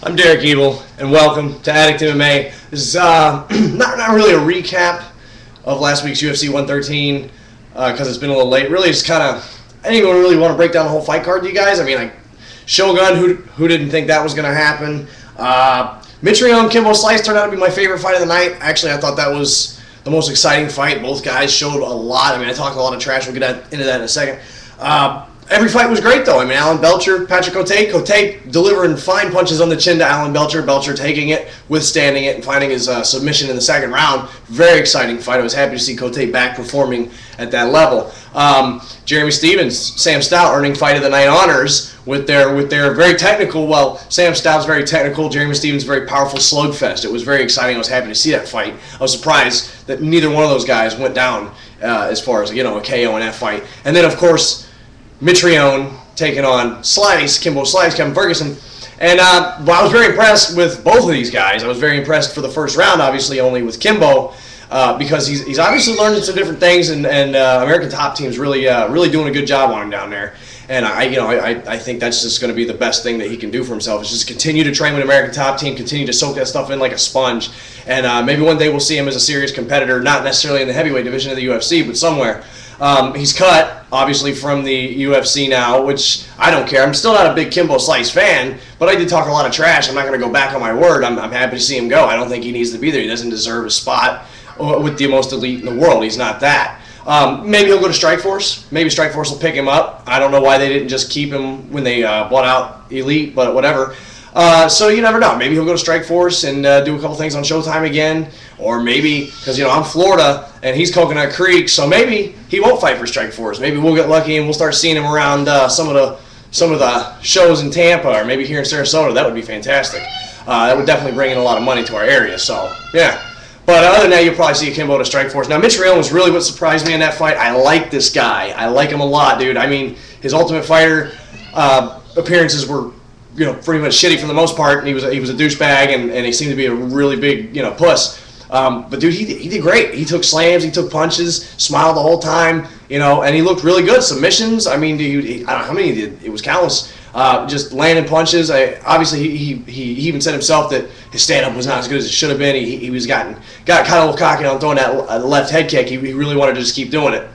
I'm D.Evil, and welcome to addictmma. This is not really a recap of last week's UFC 113 because it's been a little late. Really, just kind of, I didn't even really want to break down the whole fight card to you guys. I mean, like, Shogun, who didn't think that was going to happen? Mitrione, Kimbo Slice turned out to be my favorite fight of the night. Actually, I thought that was the most exciting fight. Both guys showed a lot. I mean, I talked a lot of trash. We'll get into that in a second. Every fight was great, though. I mean, Alan Belcher, Patrick Cote delivering fine punches on the chin to Alan Belcher. Belcher taking it, withstanding it, and finding his submission in the second round. Very exciting fight. I was happy to see Cote back performing at that level. Jeremy Stephens, Sam Stout earning fight of the night honors with their very technical. Well, Sam Stout's very technical. Jeremy Stephens very powerful slugfest. It was very exciting. I was happy to see that fight. I was surprised that neither one of those guys went down as far as a KO in that fight. And then, of course, Mitrione taking on Kimbo Slice, Kevin Ferguson. And I was very impressed with both of these guys. I was very impressed for the first round, obviously, only with Kimbo, because he's obviously learning some different things, and American Top Team's really doing a good job on him down there. And I think that's just going to be the best thing that he can do for himself, is just continue to train with American Top Team, continue to soak that stuff in like a sponge, and maybe one day we'll see him as a serious competitor, not necessarily in the heavyweight division of the UFC, but somewhere. He's cut, obviously, from the UFC now, which I don't care. I'm still not a big Kimbo Slice fan, but I did talk a lot of trash. I'm not going to go back on my word. I'm happy to see him go. I don't think he needs to be there. He doesn't deserve a spot with the most elite in the world. He's not that. Maybe he'll go to Strikeforce. Maybe Strikeforce will pick him up. I don't know why they didn't just keep him when they bought out Elite, but whatever. So you never know. Maybe he'll go to Strikeforce and do a couple things on Showtime again. Or maybe, because I'm Florida and he's Coconut Creek, so maybe he won't fight for Strikeforce. Maybe we'll get lucky and we'll start seeing him around some of the shows in Tampa, or maybe here in Sarasota. That would be fantastic. That would definitely bring in a lot of money to our area. So yeah. But other than that, you'll probably see a Kimbo to Strikeforce. Now, Mitrione was really what surprised me in that fight. I like this guy. I like him a lot, dude. I mean, his Ultimate Fighter appearances were, pretty much shitty for the most part. And he was a douchebag, and he seemed to be a really big, puss. But dude, he did great. He took slams, he took punches, smiled the whole time, and he looked really good. Submissions, I mean, dude, I don't know how many he did. It was countless. Just landing punches. Obviously, he even said himself that his stand-up was not as good as it should have been. He got kind of a little cocky on throwing that left head kick. He really wanted to just keep doing it,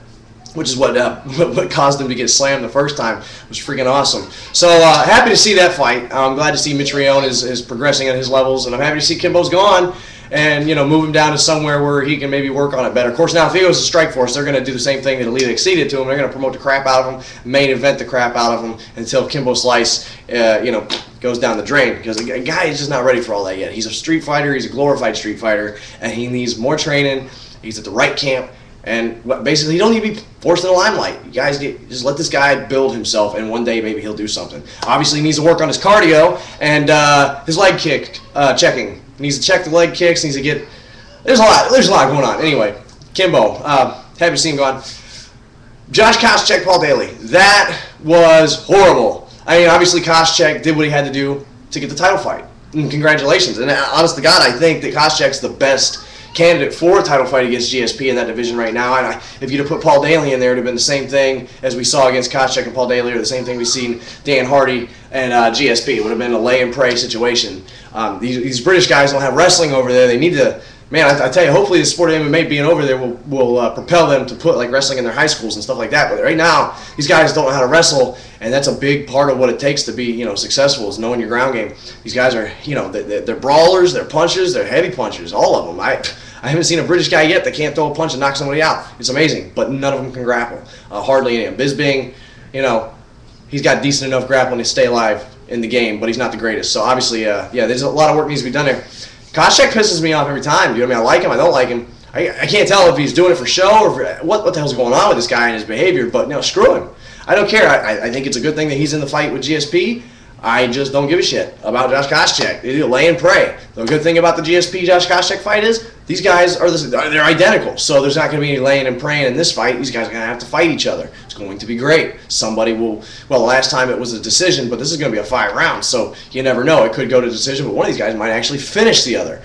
which is what caused him to get slammed the first time. It was freaking awesome. So happy to see that fight. I'm glad to see Mitrione is progressing at his levels, and I'm happy to see Kimbo's gone and move him down to somewhere where he can maybe work on it better. Of course, now if he goes to Strikeforce, they're going to do the same thing that Elite exceeded to him. They're going to promote the crap out of him, main event the crap out of him until Kimbo Slice, goes down the drain, because the guy is just not ready for all that yet. He's a street fighter. He's a glorified street fighter, and he needs more training. He's at the right camp. And basically, he don't need to be forced in the limelight. You guys just let this guy build himself, and one day maybe he'll do something. Obviously, he needs to work on his cardio and his leg kick checking. He needs to check the leg kicks. Needs to get. There's a lot going on. Anyway, Kimbo, happy to see him gone. Josh Koscheck, Paul Daly. That was horrible. I mean, obviously, Koscheck did what he had to do to get the title fight. And congratulations. And honest to God, I think that Koscheck's the best candidate for a title fight against GSP in that division right now. And if you'd have put Paul Daly in there, it would have been the same thing as we saw against Koscheck and Paul Daly, or the same thing we've seen Dan Hardy and GSP. It would have been a lay and pray situation. These British guys don't have wrestling over there. They need to, man, I tell you, hopefully the sport of MMA being over there will propel them to put like wrestling in their high schools and stuff like that. But right now, these guys don't know how to wrestle, and that's a big part of what it takes to be, successful, is knowing your ground game. These guys are, they're brawlers, they're punchers, they're heavy punchers, all of them. I haven't seen a British guy yet that can't throw a punch and knock somebody out. It's amazing, but none of them can grapple. Hardly any of them. Bisbing, he's got decent enough grappling to stay alive in the game, but he's not the greatest. So obviously, there's a lot of work needs to be done there. Koscheck pisses me off every time. I like him, I don't like him. I can't tell if he's doing it for show or what the hell's going on with this guy and his behavior, but screw him. I don't care. I think it's a good thing that he's in the fight with GSP. I just don't give a shit about Josh Koscheck. They lay and pray. The good thing about the GSP Josh Koscheck fight is these guys they're identical. So there's not going to be any laying and praying in this fight. These guys are going to have to fight each other. It's going to be great. Somebody will. Well, last time it was a decision, but this is going to be a 5 rounds. So you never know. It could go to decision, but one of these guys might actually finish the other.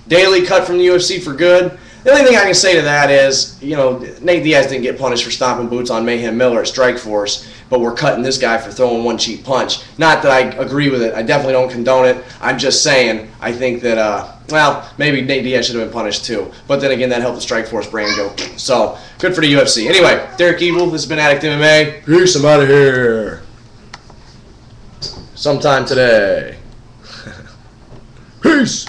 Daly cut from the UFC for good. The only thing I can say to that is, Nate Diaz didn't get punished for stomping boots on Mayhem Miller at Strikeforce. but we're cutting this guy for throwing one cheap punch. Not that I agree with it. I definitely don't condone it. I'm just saying I think that, well, maybe Nate Diaz should have been punished too. But then again, that helped the Strikeforce brand go. So, good for the UFC. Anyway, D.Evil, this has been Addict MMA. Peace, I'm out of here. Sometime today. Peace.